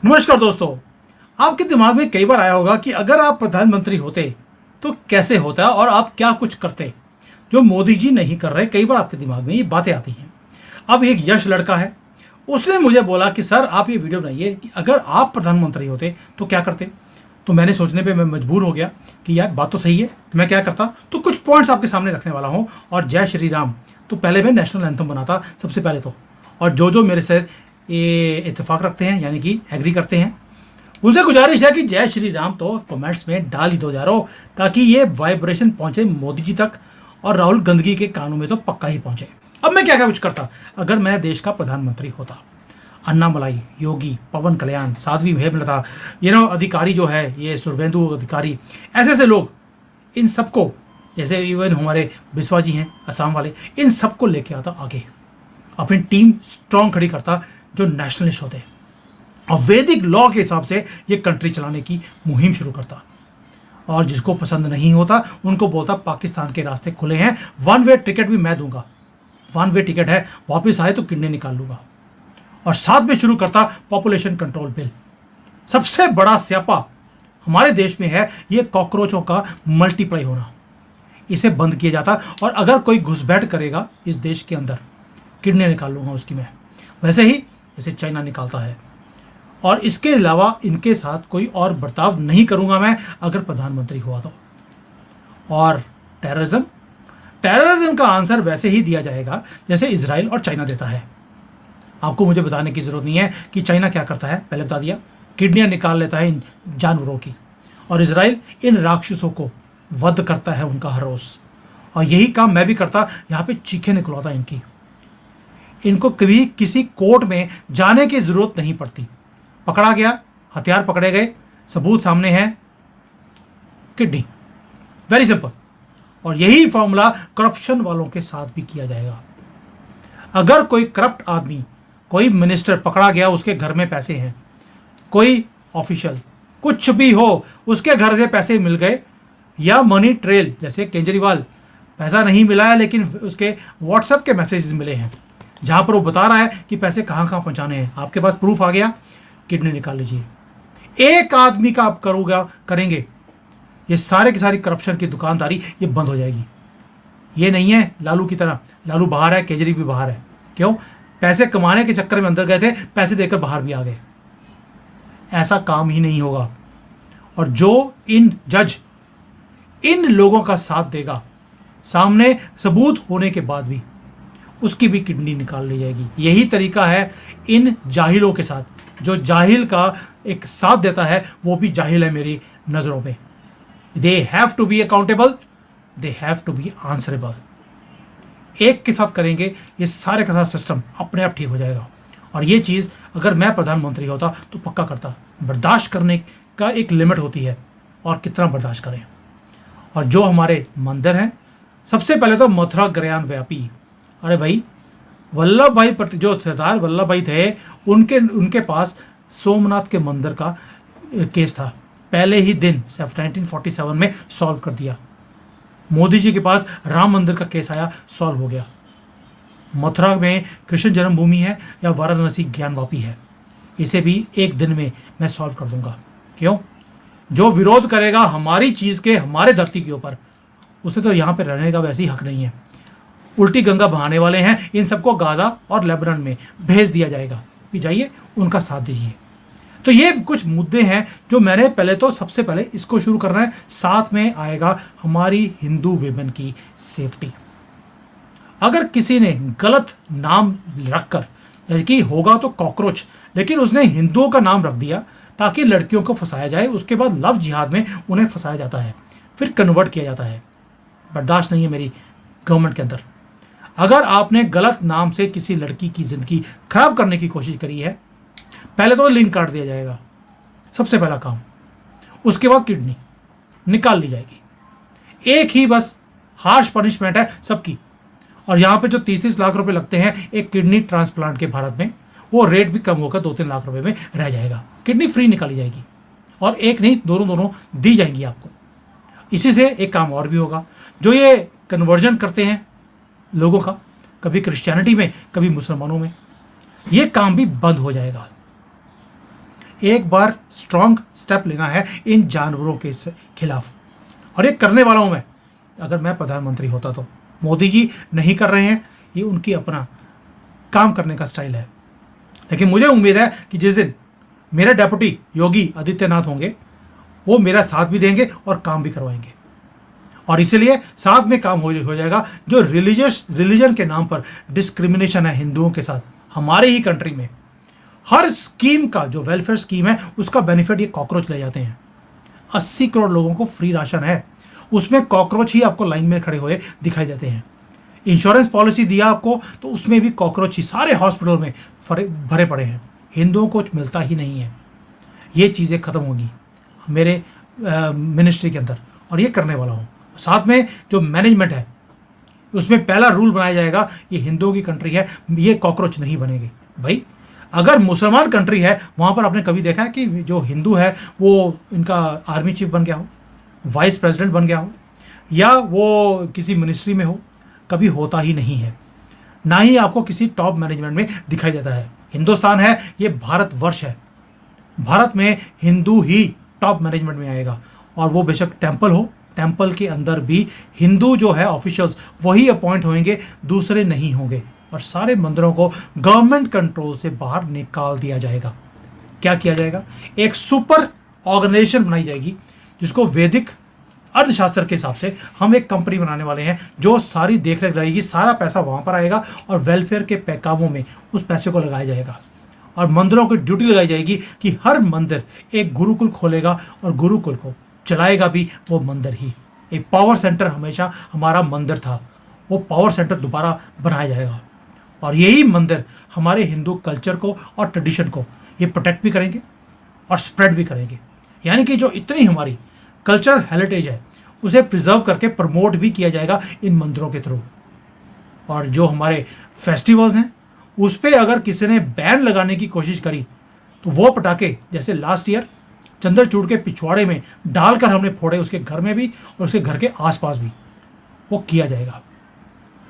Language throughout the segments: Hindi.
नमस्कार दोस्तों। आपके दिमाग में कई बार आया होगा कि अगर आप प्रधानमंत्री होते तो कैसे होता और आप क्या कुछ करते जो मोदी जी नहीं कर रहे। कई बार आपके दिमाग में ये बातें आती हैं। अब एक यश लड़का है, उसने मुझे बोला कि सर आप ये वीडियो बनाइए कि अगर आप प्रधानमंत्री होते तो क्या करते। तो मैंने सोचने पे मैं मजबूर हो गया कि यार बात तो सही है, मैं क्या करता। तो कुछ पॉइंट्स आपके सामने रखने वाला हूँ। और जय श्री राम तो पहले मैं नेशनल एंथम बनाता सबसे पहले तो। और जो मेरे से ये इत्तेफाक रखते हैं यानी कि एग्री करते हैं, उनसे गुजारिश है कि जय श्री राम तो कमेंट्स में डाल ही दो जा रहा हो, ताकि ये वाइब्रेशन पहुंचे मोदी जी तक और राहुल गंदगी के कानों में तो पक्का ही पहुंचे। अब मैं क्या क्या कुछ करता अगर मैं देश का प्रधानमंत्री होता। अन्नामलाई, योगी, पवन कल्याण, साध्वी हेमलता, अधिकारी जो है ये सुरवेंदु अधिकारी, ऐसे ऐसे लोग, इन सबको, जैसे इवन हमारे बिस्वा जी हैं असम वाले, इन सबको लेके आता आगे। अपनी टीम स्ट्रांग खड़ी करता जो नेशनलिस्ट होते हैं और वैदिक लॉ के हिसाब से ये कंट्री चलाने की मुहिम शुरू करता। और जिसको पसंद नहीं होता उनको बोलता पाकिस्तान के रास्ते खुले हैं, वन वे टिकट भी मैं दूंगा। वन वे टिकट है, वापस आए तो किडनी निकाल लूंगा। और साथ में शुरू करता पॉपुलेशन कंट्रोल बिल। सबसे बड़ा स्यापा हमारे देश में है ये कॉकरोचों का मल्टीप्लाई होना, इसे बंद किया जाता। और अगर कोई घुसपैठ करेगा इस देश के अंदर, किडनी निकाल लूंगा उसकी मैं, वैसे ही जैसे चाइना निकालता है। और इसके अलावा इनके साथ कोई और बर्ताव नहीं करूंगा मैं अगर प्रधानमंत्री हुआ तो। और टेररिज्म का आंसर वैसे ही दिया जाएगा जैसे इजराइल और चाइना देता है। आपको मुझे बताने की जरूरत नहीं है कि चाइना क्या करता है, पहले बता दिया। किडनियां निकाल लेता है इन जानवरों की, और इजराइल इन राक्षसों को वध करता है उनका हर रोज। और यही काम मैं भी करता, यहाँ पे चीखें निकलवाता इनकी। इनको कभी किसी कोर्ट में जाने की जरूरत नहीं पड़ती। पकड़ा गया, हथियार पकड़े गए, सबूत सामने है, किडनी, वेरी सिंपल। और यही फॉर्मूला करप्शन वालों के साथ भी किया जाएगा। अगर कोई करप्ट आदमी, कोई मिनिस्टर पकड़ा गया, उसके घर में पैसे हैं, कोई ऑफिशियल कुछ भी हो, उसके घर से पैसे मिल गए, या मनी ट्रेल जैसे केजरीवाल, पैसा नहीं मिला है लेकिन उसके व्हाट्सएप के मैसेजेस मिले हैं जहां पर वो बता रहा है कि पैसे कहां कहां पहुंचाने हैं, आपके पास प्रूफ आ गया, किडनी निकाल लीजिए। एक आदमी का आप करेंगे, ये सारे की सारी करप्शन की दुकानदारी ये बंद हो जाएगी। ये नहीं है लालू की तरह, लालू बाहर है, केजरी भी बाहर है। क्यों? पैसे कमाने के चक्कर में अंदर गए थे, पैसे देकर बाहर भी आ गए। ऐसा काम ही नहीं होगा। और जो इन लोगों का साथ देगा, सामने सबूत होने के बाद भी, उसकी भी किडनी निकाल ली जाएगी। यही तरीका है इन जाहिलों के साथ। जो जाहिल का एक साथ देता है वो भी जाहिल है मेरी नजरों में। They have to be accountable, they have to be answerable. एक के साथ करेंगे ये सारे का सारा सिस्टम अपने आप ठीक हो जाएगा। और ये चीज अगर मैं प्रधानमंत्री होता तो पक्का करता। बर्दाश्त करने का एक लिमिट होती है, और कितना बर्दाश्त करें। और जो हमारे मंदिर हैं, सबसे पहले तो मथुरा गयान व्यापी। अरे भाई, वल्लभ भाई जो सरदार वल्लभ भाई थे, उनके पास सोमनाथ के मंदिर का केस था, पहले ही दिन 1947 में सॉल्व कर दिया। मोदी जी के पास राम मंदिर का केस आया, सॉल्व हो गया। मथुरा में कृष्ण जन्मभूमि है या वाराणसी ज्ञानवापी है, इसे भी एक दिन में मैं सॉल्व कर दूंगा। क्यों? जो विरोध करेगा हमारी चीज के, हमारे धरती के ऊपर, उसे तो यहाँ पे रहने का वैसे ही हक नहीं है। उल्टी गंगा बहाने वाले हैं, इन सबको गाजा और लेबनान में भेज दिया जाएगा कि जाइए उनका साथ दीजिए। तो ये कुछ मुद्दे हैं जो मैंने पहले तो सबसे पहले इसको शुरू करना है। साथ में आएगा हमारी हिंदू विमेन की सेफ्टी। अगर किसी ने गलत नाम रखकर, जैसे कि होगा तो कॉकरोच, लेकिन उसने हिंदुओं का नाम रख दिया ताकि लड़कियों को फंसाया जाए, उसके बाद लव जिहाद में उन्हें फंसाया जाता है, फिर कन्वर्ट किया जाता है। बर्दाश्त नहीं है मेरी गवर्नमेंट के अंदर। अगर आपने गलत नाम से किसी लड़की की जिंदगी खराब करने की कोशिश करी है, पहले तो लिंक काट दिया जाएगा, सबसे पहला काम। उसके बाद किडनी निकाल ली जाएगी। एक ही बस हार्श पनिशमेंट है सबकी। और यहाँ पे जो 30-30 लाख रुपए लगते हैं एक किडनी ट्रांसप्लांट के भारत में, वो रेट भी कम होकर 2-3 लाख रुपए में रह जाएगा। किडनी फ्री निकाली जाएगी, और एक नहीं दोनों दी जाएंगी आपको। इसी से एक काम और भी होगा, जो ये कन्वर्जन करते हैं लोगों का, कभी क्रिश्चियनिटी में कभी मुसलमानों में, ये काम भी बंद हो जाएगा। एक बार स्ट्रांग स्टेप लेना है इन जानवरों के खिलाफ, और ये करने वाला हूं मैं। अगर मैं प्रधानमंत्री होता तो। मोदी जी नहीं कर रहे हैं, ये उनकी अपना काम करने का स्टाइल है, लेकिन मुझे उम्मीद है कि जिस दिन मेरे डेप्यूटी योगी आदित्यनाथ होंगे वो मेरा साथ भी देंगे और काम भी करवाएंगे। और इसीलिए साथ में काम हो जाएगा। जो रिलीजन के नाम पर डिस्क्रिमिनेशन है हिंदुओं के साथ हमारे ही कंट्री में, हर स्कीम का जो वेलफेयर स्कीम है उसका बेनिफिट ये कॉकरोच ले जाते हैं। 80 करोड़ लोगों को फ्री राशन है, उसमें कॉकरोच ही आपको लाइन में खड़े हुए दिखाई देते हैं। इंश्योरेंस पॉलिसी दिया आपको तो उसमें भी कॉकरोच ही सारे हॉस्पिटल में भरे पड़े हैं। हिंदुओं को मिलता ही नहीं है। ये चीज़ें खत्म होंगी मेरे मिनिस्ट्री के अंदर, और ये करने वाला हूँ। साथ में जो मैनेजमेंट है उसमें पहला रूल बनाया जाएगा, ये हिंदुओं की कंट्री है, ये कॉकरोच नहीं बनेगी। भाई अगर मुसलमान कंट्री है वहाँ पर आपने कभी देखा है कि जो हिंदू है वो इनका आर्मी चीफ बन गया हो, वाइस प्रेसिडेंट बन गया हो, या वो किसी मिनिस्ट्री में हो? कभी होता ही नहीं है, ना ही आपको किसी टॉप मैनेजमेंट में दिखाई देता है। हिंदुस्तान है, ये भारतवर्ष है, भारत में हिंदू ही टॉप मैनेजमेंट में आएगा, और वो बेशक टेम्पल हो, टेम्पल के अंदर भी हिंदू जो है ऑफिशियल्स वही अपॉइंट होंगे, दूसरे नहीं होंगे, और सारे मंदिरों को गवर्नमेंट कंट्रोल से बाहर निकाल दिया जाएगा। क्या किया जाएगा? एक सुपर ऑर्गेनाइजेशन बनाई जाएगी जिसको वैदिक अर्थशास्त्र के हिसाब से हम एक कंपनी बनाने वाले हैं जो सारी देख रेख रहेगी। सारा पैसा वहां पर आएगा और वेलफेयर के कामों में उस पैसे को लगाया जाएगा, और मंदिरों की ड्यूटी लगाई जाएगी कि हर मंदिर एक गुरुकुल खोलेगा और गुरुकुल को चलाएगा भी वो मंदिर ही। एक पावर सेंटर हमेशा हमारा मंदिर था, वो पावर सेंटर दोबारा बनाया जाएगा, और यही मंदिर हमारे हिंदू कल्चर को और ट्रेडिशन को ये प्रोटेक्ट भी करेंगे और स्प्रेड भी करेंगे। यानी कि जो इतनी हमारी कल्चरल हेरिटेज है उसे प्रिजर्व करके प्रमोट भी किया जाएगा इन मंदिरों के थ्रू। और जो हमारे फेस्टिवल्स हैं उस पर अगर किसी ने बैन लगाने की कोशिश करी तो वो पटाखे जैसे लास्ट ईयर चंद्रचूड़ के पिछवाड़े में डालकर हमने फोड़े, उसके घर में भी और उसके घर के आसपास भी, वो किया जाएगा।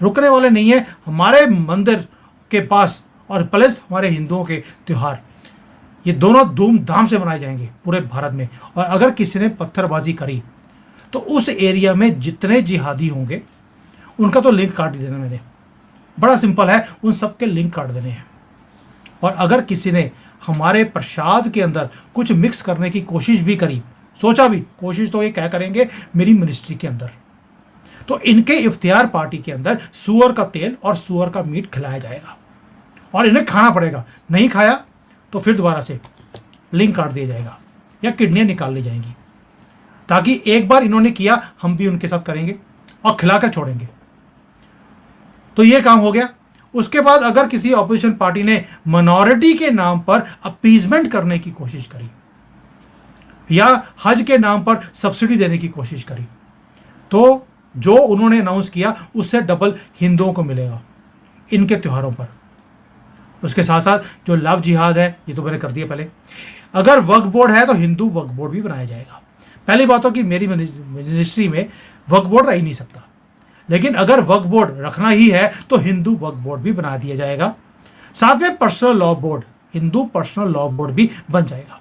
रुकने वाले नहीं है हमारे मंदिर के पास और प्लस हमारे हिंदुओं के त्यौहार, ये दोनों धूमधाम से मनाए जाएंगे पूरे भारत में। और अगर किसी ने पत्थरबाजी करी तो उस एरिया में जितने जिहादी होंगे उनका तो लिंक काट देना मैंने, बड़ा सिंपल है, उन सब के लिंक काट देने हैं। और अगर किसी ने हमारे प्रसाद के अंदर कुछ मिक्स करने की कोशिश भी करी, सोचा भी, कोशिश तो ये क्या करेंगे मेरी मिनिस्ट्री के अंदर, तो इनके इफ्तियार पार्टी के अंदर सुअर का तेल और सुअर का मीट खिलाया जाएगा और इन्हें खाना पड़ेगा। नहीं खाया तो फिर दोबारा से लिंक काट दिया जाएगा या किडनियां निकाल ली जाएंगी, ताकि एक बार इन्होंने किया हम भी उनके साथ करेंगे और खिलाकर छोड़ेंगे। तो ये काम हो गया। उसके बाद अगर किसी ऑपोजिशन पार्टी ने माइनॉरिटी के नाम पर अपीजमेंट करने की कोशिश करी या हज के नाम पर सब्सिडी देने की कोशिश करी, तो जो उन्होंने अनाउंस किया उससे डबल हिंदुओं को मिलेगा इनके त्योहारों पर। उसके साथ साथ जो लव जिहाद है ये तो मैंने कर दिया पहले। अगर वक्फ बोर्ड है तो हिंदू वक्फ बोर्ड भी बनाया जाएगा। पहली बात हो कि मेरी मिनिस्ट्री में वक्फ बोर्ड रह ही नहीं सकता, लेकिन अगर वक्फ बोर्ड रखना ही है तो हिंदू वक्फ बोर्ड भी बना दिया जाएगा। साथ में personal law board, Hindu personal law board भी बन जाएगा।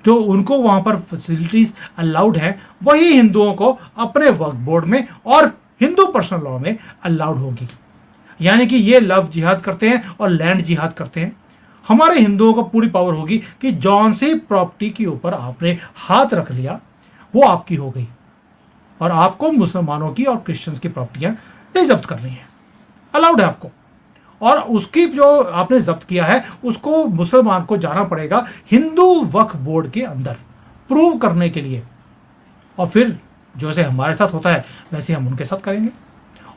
जो उनको वहां पर फैसिलिटीज अलाउड है वही हिंदुओं को अपने वक्फ बोर्ड में और हिंदू पर्सनल लॉ में अलाउड होगी। यानी कि ये लव जिहाद करते हैं और लैंड जिहाद करते हैं, हमारे हिंदुओं को पूरी पावर होगी कि जौन सी प्रॉपर्टी के ऊपर आपने हाथ रख लिया वो आपकी हो गई, और आपको मुसलमानों की और क्रिश्चियंस की प्रॉपर्टियां नहीं जब्त करनी है, अलाउड है आपको। और उसकी जो आपने जब्त किया है उसको मुसलमान को जाना पड़ेगा हिंदू वक्फ बोर्ड के अंदर प्रूव करने के लिए, और फिर जैसे हमारे साथ होता है वैसे हम उनके साथ करेंगे।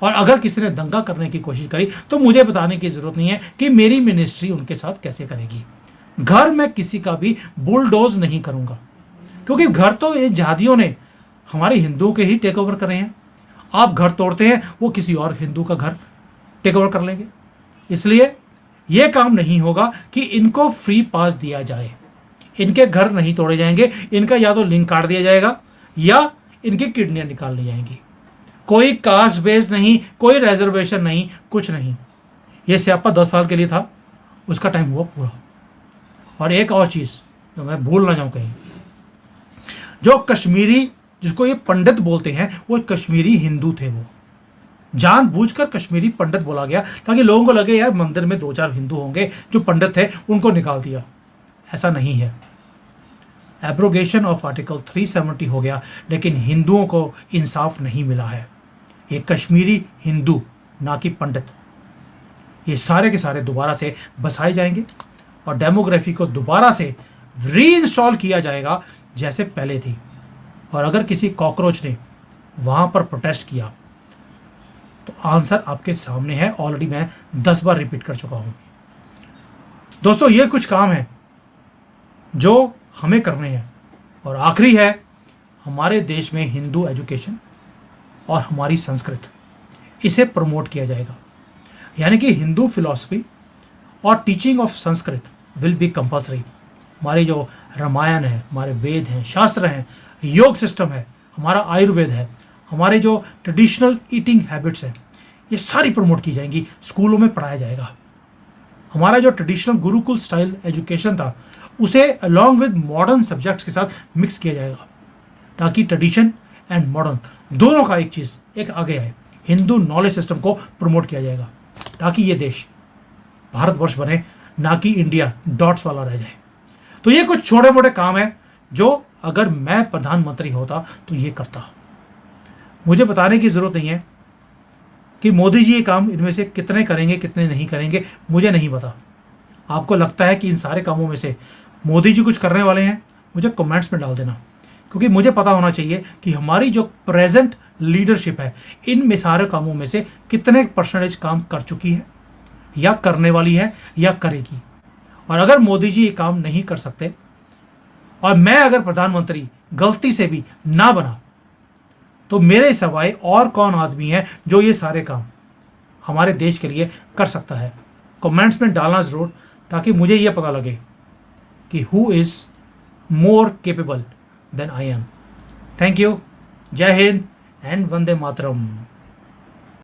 और अगर किसी ने दंगा करने की कोशिश करी तो मुझे बताने की जरूरत नहीं है कि मेरी मिनिस्ट्री उनके साथ कैसे करेगी। घर में किसी का भी बुलडोज नहीं करूंगा, क्योंकि घर तो ये जिहादियों ने हमारे हिंदुओं के ही टेक ओवर कर रहे हैं। आप घर तोड़ते हैं वो किसी और हिंदू का घर टेक ओवर कर लेंगे। इसलिए यह काम नहीं होगा कि इनको फ्री पास दिया जाए, इनके घर नहीं तोड़े जाएंगे, इनका या तो लिंक काट दिया जाएगा या इनकी किडनियां निकाल ली जाएंगी। कोई कास्ट बेस नहीं, कोई रिजर्वेशन नहीं, कुछ नहीं। ये स्यापा 10 साल के लिए था, उसका टाइम हुआ पूरा। और एक और चीज़, तो मैं भूल ना जाऊं कहीं। जो कश्मीरी, जिसको ये पंडित बोलते हैं, वो कश्मीरी हिंदू थे। वो जानबूझकर कश्मीरी पंडित बोला गया ताकि लोगों को लगे यार मंदिर में 2-4 हिंदू होंगे जो पंडित थे, उनको निकाल दिया। ऐसा नहीं है। एब्रोगेशन ऑफ आर्टिकल 370 हो गया, लेकिन हिंदुओं को इंसाफ नहीं मिला है। ये कश्मीरी हिंदू, ना कि पंडित, ये सारे के सारे दोबारा से बसाए जाएंगे और डेमोग्राफी को दोबारा से रीइंस्टॉल किया जाएगा जैसे पहले थी। और अगर किसी कॉकरोच ने वहां पर प्रोटेस्ट किया तो आंसर आपके सामने है। ऑलरेडी मैं 10 बार रिपीट कर चुका हूं। दोस्तों, ये कुछ काम है जो हमें करने हैं। और आखिरी है, हमारे देश में हिंदू एजुकेशन और हमारी संस्कृत, इसे प्रमोट किया जाएगा। यानी कि हिंदू फिलॉसफी और teaching of Sanskrit will be compulsory. हमारे जो रामायण है, हमारे वेद हैं, शास्त्र हैं, योग सिस्टम है, हमारा आयुर्वेद है, हमारे जो ट्रेडिशनल ईटिंग हैबिट्स हैं, ये सारी प्रमोट की जाएंगी, स्कूलों में पढ़ाया जाएगा। हमारा जो ट्रेडिशनल गुरुकुल स्टाइल एजुकेशन था, उसे अलॉन्ग विद मॉडर्न सब्जेक्ट्स के साथ मिक्स किया जाएगा ताकि ट्रेडिशन एंड मॉडर्न दोनों का एक आगे है। हिंदू नॉलेज सिस्टम को प्रमोट किया जाएगा ताकि ये देश भारतवर्ष बने, ना कि इंडिया डॉट्स वाला रह जाए। तो ये कुछ छोटे मोटे काम है जो अगर मैं प्रधानमंत्री होता तो ये करता। मुझे बताने की जरूरत नहीं है कि मोदी जी ये काम इनमें से कितने करेंगे कितने नहीं करेंगे, मुझे नहीं पता। आपको लगता है कि इन सारे कामों में से मोदी जी कुछ करने वाले हैं, मुझे कमेंट्स में डाल देना, क्योंकि मुझे पता होना चाहिए कि हमारी जो प्रेजेंट लीडरशिप है इन सारे कामों में से कितने % काम कर चुकी है या करने वाली है या करेगी। और अगर मोदी जी ये काम नहीं कर सकते और मैं अगर प्रधानमंत्री गलती से भी ना बना, तो मेरे सिवाय और कौन आदमी है जो ये सारे काम हमारे देश के लिए कर सकता है। कमेंट्स में डालना जरूर, ताकि मुझे ये पता लगे कि who is more capable than I am. Thank you. जय हिंद एंड वंदे मातरम।